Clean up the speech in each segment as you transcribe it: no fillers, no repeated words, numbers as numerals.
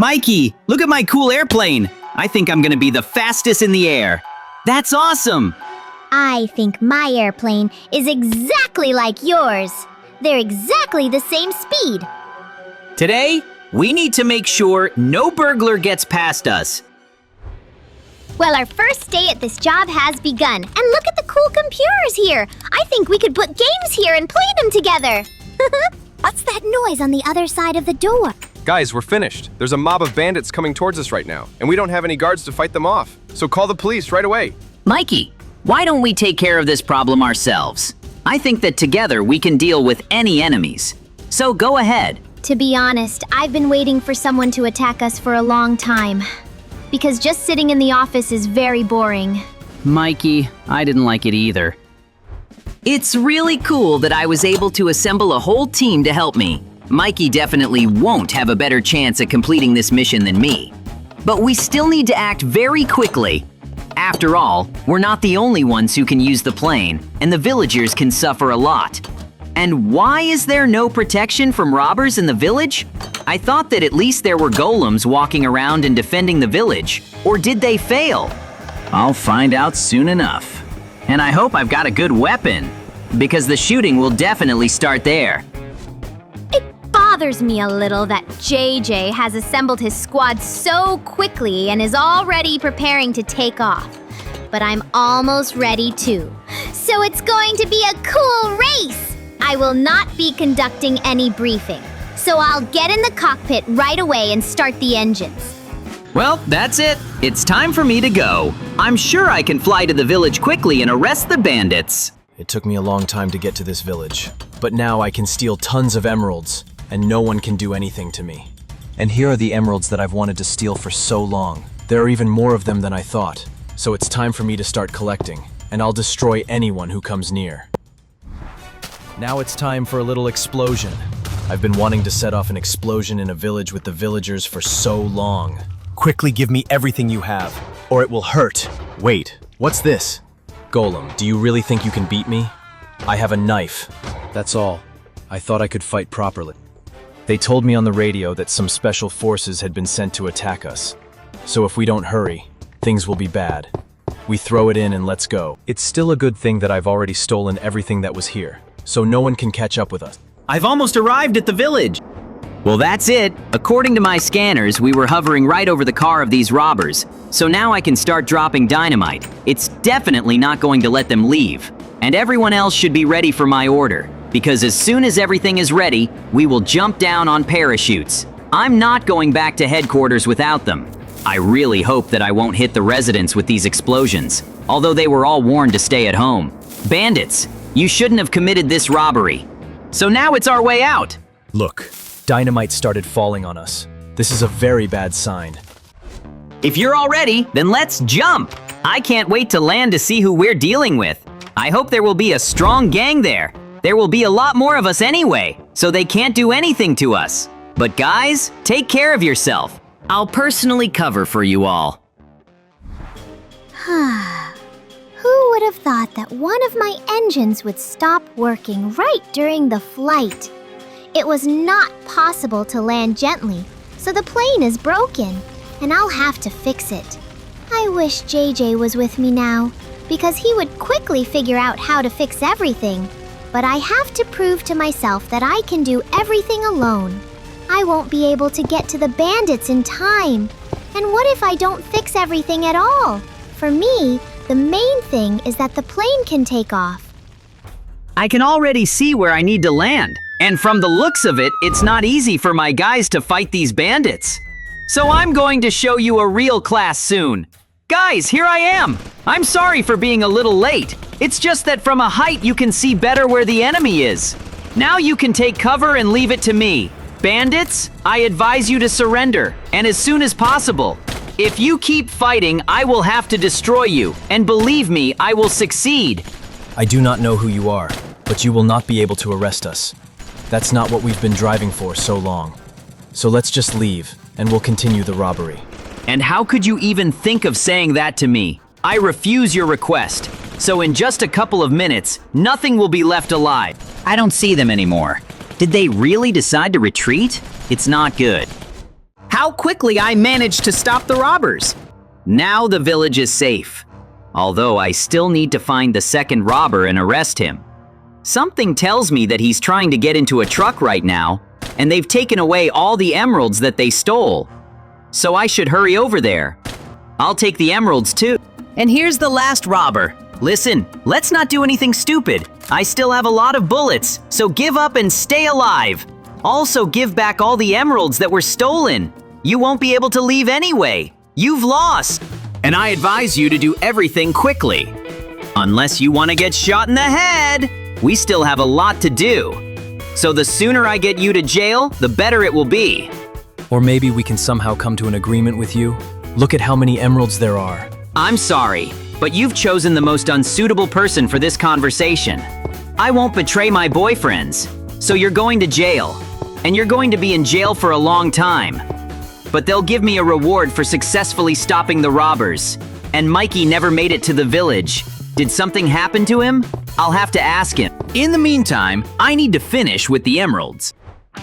Mikey, look at my cool airplane. I think I'm gonna be the fastest in the air. That's awesome! I think my airplane is exactly like yours. They're exactly the same speed. Today, we need to make sure no burglar gets past us. Well, our first day at this job has begun. And look at the cool computers here. I think we could put games here and play them together. What's that noise on the other side of the door? Guys, we're finished. There's a mob of bandits coming towards us right now, and we don't have any guards to fight them off. So call the police right away. Mikey, why don't we take care of this problem ourselves? I think that together we can deal with any enemies. So go ahead. To be honest, I've been waiting for someone to attack us for a long time. Because just sitting in the office is very boring. Mikey, I didn't like it either. It's really cool that I was able to assemble a whole team to help me. Mikey definitely won't have a better chance at completing this mission than me. But we still need to act very quickly. After all, we're not the only ones who can use the plane, and the villagers can suffer a lot. And why is there no protection from robbers in the village? I thought that at least there were golems walking around and defending the village. Or did they fail? I'll find out soon enough. And I hope I've got a good weapon, because the shooting will definitely start there. It bothers me a little that JJ has assembled his squad so quickly and is already preparing to take off. But I'm almost ready too. So it's going to be a cool race! I will not be conducting any briefing. So I'll get in the cockpit right away and start the engines. Well, that's it. It's time for me to go. I'm sure I can fly to the village quickly and arrest the bandits. It took me a long time to get to this village, but now I can steal tons of emeralds, and no one can do anything to me. And here are the emeralds that I've wanted to steal for so long. There are even more of them than I thought. So it's time for me to start collecting, and I'll destroy anyone who comes near. Now it's time for a little explosion. I've been wanting to set off an explosion in a village with the villagers for so long. Quickly give me everything you have, or it will hurt. Wait, what's this? Golem, do you really think you can beat me? I have a knife. That's all. I thought I could fight properly. They told me on the radio that some special forces had been sent to attack us. So if we don't hurry, things will be bad. We throw it in and let's go. It's still a good thing that I've already stolen everything that was here, so no one can catch up with us. I've almost arrived at the village. Well, that's it. According to my scanners, we were hovering right over the car of these robbers. So now I can start dropping dynamite. It's definitely not going to let them leave. And everyone else should be ready for my order, because as soon as everything is ready, we will jump down on parachutes. I'm not going back to headquarters without them. I really hope that I won't hit the residents with these explosions, although they were all warned to stay at home. Bandits, you shouldn't have committed this robbery. So now it's our way out. Look, dynamite started falling on us. This is a very bad sign. If you're all ready, then let's jump. I can't wait to land to see who we're dealing with. I hope there will be a strong gang there. There will be a lot more of us anyway, so they can't do anything to us. But guys, take care of yourself. I'll personally cover for you all. Who would have thought that one of my engines would stop working right during the flight? It was not possible to land gently, so the plane is broken, and I'll have to fix it. I wish JJ was with me now, because he would quickly figure out how to fix everything. But I have to prove to myself that I can do everything alone. I won't be able to get to the bandits in time. And what if I don't fix everything at all? For me, the main thing is that the plane can take off. I can already see where I need to land. And from the looks of it, it's not easy for my guys to fight these bandits. So I'm going to show you a real class soon. Guys, here I am. I'm sorry for being a little late. It's just that from a height you can see better where the enemy is. Now you can take cover and leave it to me. Bandits, I advise you to surrender, and as soon as possible. If you keep fighting, I will have to destroy you, and believe me, I will succeed. I do not know who you are, but you will not be able to arrest us. That's not what we've been driving for so long. So let's just leave, and we'll continue the robbery. And how could you even think of saying that to me? I refuse your request. So in just a couple of minutes, nothing will be left alive. I don't see them anymore. Did they really decide to retreat? It's not good. how quickly I managed to stop the robbers. Now the village is safe. Although I still need to find the second robber and arrest him. Something tells me that he's trying to get into a truck right now, and they've taken away all the emeralds that they stole. So I should hurry over there. I'll take the emeralds too. And here's the last robber. Listen, let's not do anything stupid. I still have a lot of bullets, so give up and stay alive. Also give back all the emeralds that were stolen. You won't be able to leave anyway. You've lost. And I advise you to do everything quickly. Unless you want to get shot in the head. We still have a lot to do. So the sooner I get you to jail, the better it will be. Or maybe we can somehow come to an agreement with you. Look at how many emeralds there are. I'm sorry, but you've chosen the most unsuitable person for this conversation. I won't betray my boyfriends, so you're going to jail. And you're going to be in jail for a long time. But they'll give me a reward for successfully stopping the robbers. And Mikey never made it to the village. Did something happen to him? I'll have to ask him. In the meantime, I need to finish with the emeralds.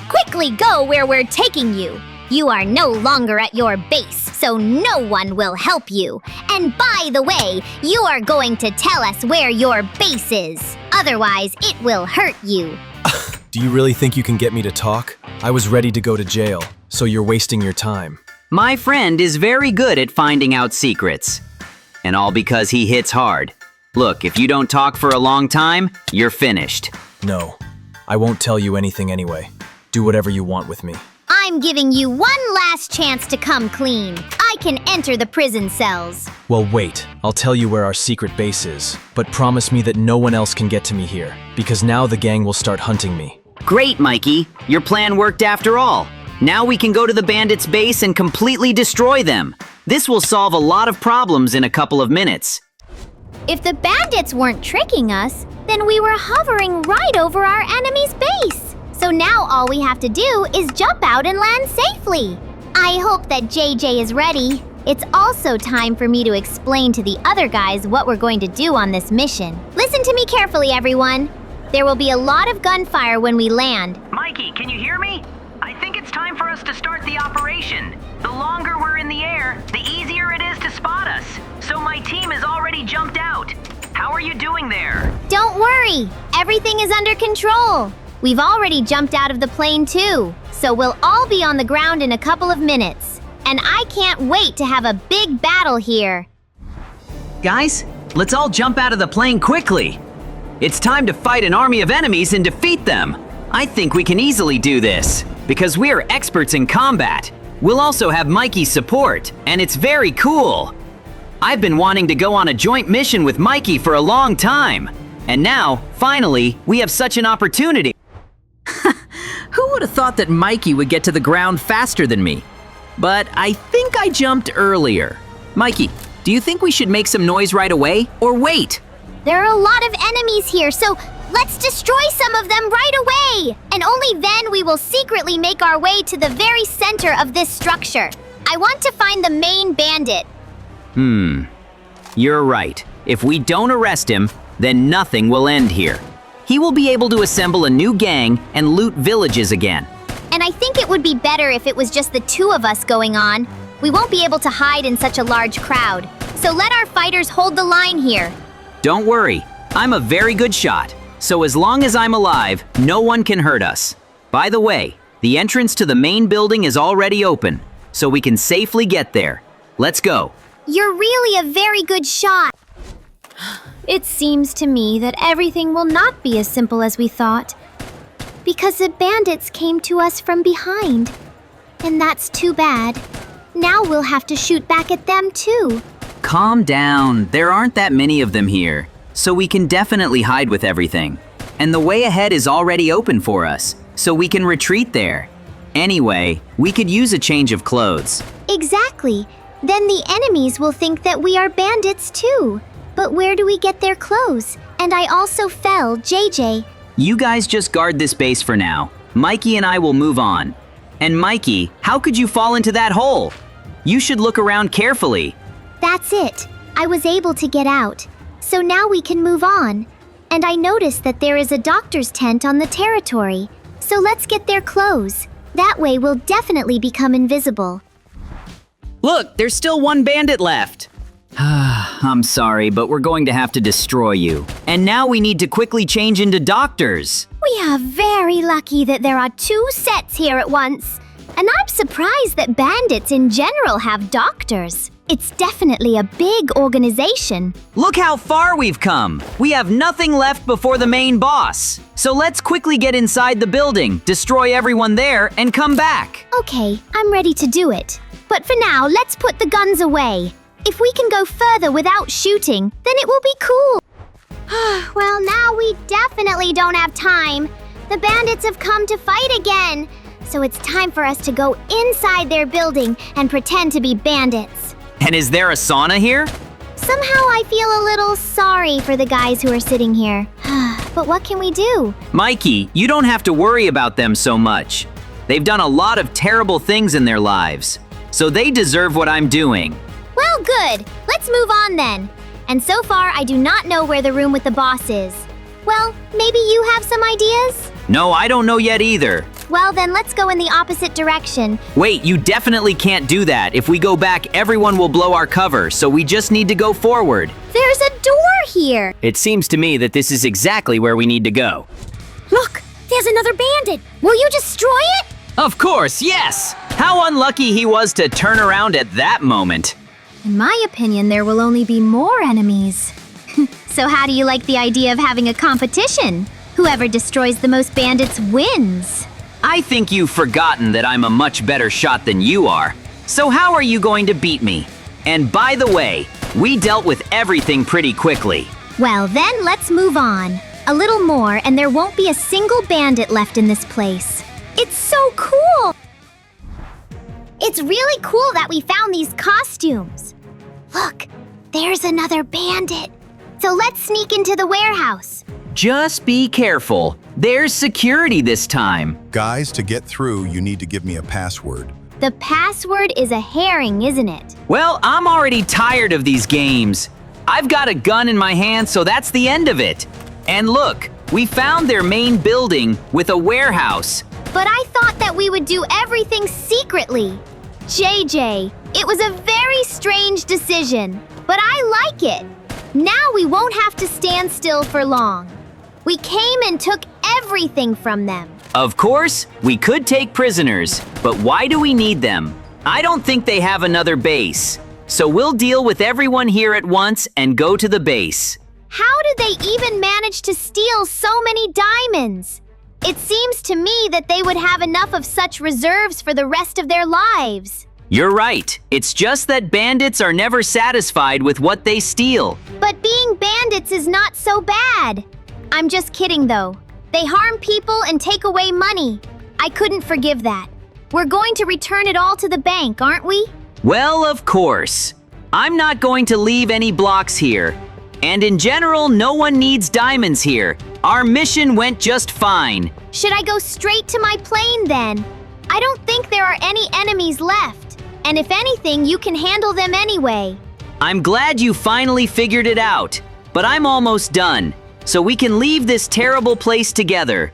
Quickly go where we're taking you. You are no longer at your base, so no one will help you. And by the way, you are going to tell us where your base is. Otherwise, it will hurt you. Do you really think you can get me to talk? I was ready to go to jail, so you're wasting your time. My friend is very good at finding out secrets. And all because he hits hard. Look, if you don't talk for a long time, you're finished. No, I won't tell you anything anyway. Do whatever you want with me. I'm giving you one last chance to come clean. I can enter the prison cells. Well, wait. I'll tell you where our secret base is. But promise me that no one else can get to me here, because now the gang will start hunting me. Great, Mikey. Your plan worked after all. Now we can go to the bandits' base and completely destroy them. This will solve a lot of problems in a couple of minutes. If the bandits weren't tricking us, then we were hovering right over our enemy's base. So now all we have to do is jump out and land safely. I hope that JJ is ready. It's also time for me to explain to the other guys what we're going to do on this mission. Listen to me carefully, everyone. There will be a lot of gunfire when we land. Mikey, can you hear me? I think it's time for us to start the operation. The longer we're in the air, the easier it is to spot us. So my team has already jumped out. How are you doing there? Don't worry, everything is under control. We've already jumped out of the plane too, so we'll all be on the ground in a couple of minutes. And I can't wait to have a big battle here. Guys, let's all jump out of the plane quickly. It's time to fight an army of enemies and defeat them. I think we can easily do this, because we are experts in combat. We'll also have Mikey's support, and it's very cool. I've been wanting to go on a joint mission with Mikey for a long time. And now, finally, we have such an opportunity. Who would have thought that Mikey would get to the ground faster than me? But I think I jumped earlier. Mikey, do you think we should make some noise right away, or wait? There are a lot of enemies here, so let's destroy some of them right away! And only then we will secretly make our way to the very center of this structure. I want to find the main bandit. You're right. If we don't arrest him, then nothing will end here. He will be able to assemble a new gang and loot villages again. And I think it would be better if it was just the two of us going on. We won't be able to hide in such a large crowd. So let our fighters hold the line here. Don't worry, I'm a very good shot. So as long as I'm alive, no one can hurt us. By the way, the entrance to the main building is already open, so we can safely get there. Let's go. You're really a very good shot. It seems to me that everything will not be as simple as we thought. Because the bandits came to us from behind. And that's too bad. Now we'll have to shoot back at them too. Calm down, there aren't that many of them here, so we can definitely hide with everything. And the way ahead is already open for us, so we can retreat there. Anyway, we could use a change of clothes. Exactly. Then the enemies will think that we are bandits too. But where do we get their clothes? And I also fell, JJ. You guys just guard this base for now. Mikey and I will move on. And Mikey, how could you fall into that hole? You should look around carefully. That's it. I was able to get out. So now we can move on. And I noticed that there is a doctor's tent on the territory. So let's get their clothes. That way we'll definitely become invisible. Look, there's still one bandit left. I'm sorry, but we're going to have to destroy you. And now we need to quickly change into doctors. We are very lucky that there are 2 sets here at once. And I'm surprised that bandits in general have doctors. It's definitely a big organization. Look how far we've come. We have nothing left before the main boss. So let's quickly get inside the building, destroy everyone there, and come back. Okay, I'm ready to do it. But for now, let's put the guns away. If we can go further without shooting, then it will be cool. Well, now we definitely don't have time. The bandits have come to fight again. So it's time for us to go inside their building and pretend to be bandits. And is there a sauna here? Somehow I feel a little sorry for the guys who are sitting here. But what can we do? Mikey, you don't have to worry about them so much. They've done a lot of terrible things in their lives. So they deserve what I'm doing. Well, good. Let's move on then. And so far, I do not know where the room with the boss is. Well, maybe you have some ideas? No, I don't know yet either. Well, then let's go in the opposite direction. Wait, you definitely can't do that. If we go back, everyone will blow our cover, so we just need to go forward. There's a door here. It seems to me that this is exactly where we need to go. Look, there's another bandit. Will you destroy it? Of course, yes! How unlucky he was to turn around at that moment. In my opinion, there will only be more enemies. So how do you like the idea of having a competition? Whoever destroys the most bandits wins. I think you've forgotten that I'm a much better shot than you are. So how are you going to beat me? And by the way, we dealt with everything pretty quickly. Well, then let's move on. A little more and there won't be a single bandit left in this place. It's so cool! It's really cool that we found these costumes. Look, there's another bandit. So let's sneak into the warehouse. Just be careful. There's security this time. Guys, to get through, you need to give me a password. The password is a herring, isn't it? Well, I'm already tired of these games. I've got a gun in my hand, so that's the end of it. And look, we found their main building with a warehouse. But I thought that we would do everything secretly. JJ, it was a very strange decision, but I like it. Now we won't have to stand still for long. We came and took everything from them. Of course, we could take prisoners, but why do we need them? I don't think they have another base. So we'll deal with everyone here at once and go to the base. How did they even manage to steal so many diamonds? It seems to me that they would have enough of such reserves for the rest of their lives. You're right. It's just that bandits are never satisfied with what they steal. But being bandits is not so bad. I'm just kidding, though. They harm people and take away money. I couldn't forgive that. We're going to return it all to the bank, aren't we? Well, of course. I'm not going to leave any blocks here. And in general, no one needs diamonds here. Our mission went just fine. Should I go straight to my plane then? I don't think there are any enemies left. And if anything, you can handle them anyway. I'm glad you finally figured it out. But I'm almost done. So we can leave this terrible place together.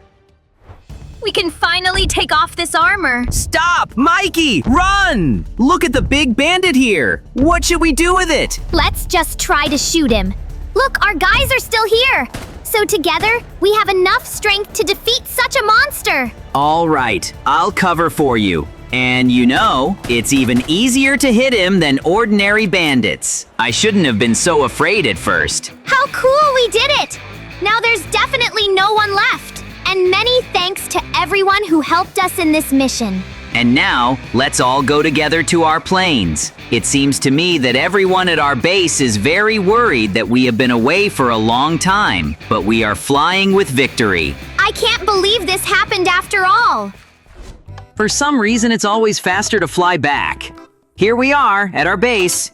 We can finally take off this armor. Stop! Mikey! Run! Look at the big bandit here! What should we do with it? Let's just try to shoot him. Look, our guys are still here. So together, we have enough strength to defeat such a monster. All right, I'll cover for you. And you know, it's even easier to hit him than ordinary bandits. I shouldn't have been so afraid at first. How cool we did it! Now there's definitely no one left. And many thanks to everyone who helped us in this mission. And now, let's all go together to our planes. It seems to me that everyone at our base is very worried that we have been away for a long time, but we are flying with victory. I can't believe this happened after all. For some reason, it's always faster to fly back. Here we are, at our base.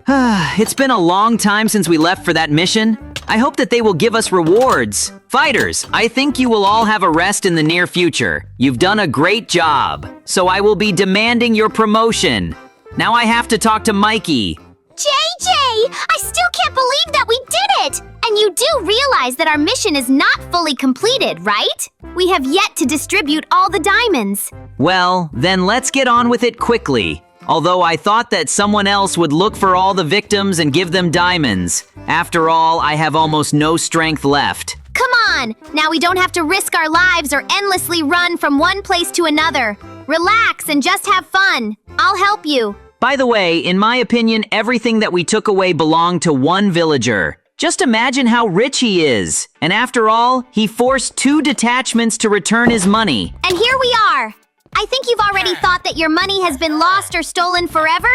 It's been a long time since we left for that mission. I hope that they will give us rewards. Fighters, I think you will all have a rest in the near future. You've done a great job. So I will be demanding your promotion. Now I have to talk to Mikey. JJ! I still can't believe that we did it! And you do realize that our mission is not fully completed, right? We have yet to distribute all the diamonds. Well, then let's get on with it quickly. Although I thought that someone else would look for all the victims and give them diamonds. After all, I have almost no strength left. Come on! Now we don't have to risk our lives or endlessly run from one place to another. Relax and just have fun. I'll help you. By the way, in my opinion, everything that we took away belonged to one villager. Just imagine how rich he is. And after all, he forced 2 detachments to return his money. And here we are. I think you've already thought that your money has been lost or stolen forever.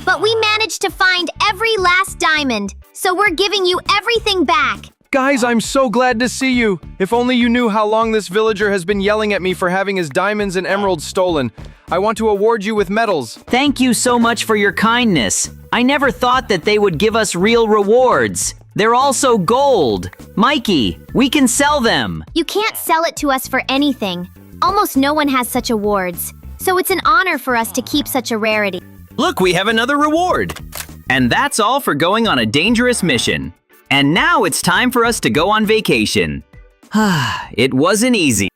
But we managed to find every last diamond. So we're giving you everything back. Guys, I'm so glad to see you. If only you knew how long this villager has been yelling at me for having his diamonds and emeralds stolen. I want to award you with medals. Thank you so much for your kindness. I never thought that they would give us real rewards. They're also gold. Mikey, we can sell them. You can't sell it to us for anything. Almost no one has such awards. So it's an honor for us to keep such a rarity. Look, we have another reward. And that's all for going on a dangerous mission. And now it's time for us to go on vacation. It wasn't easy.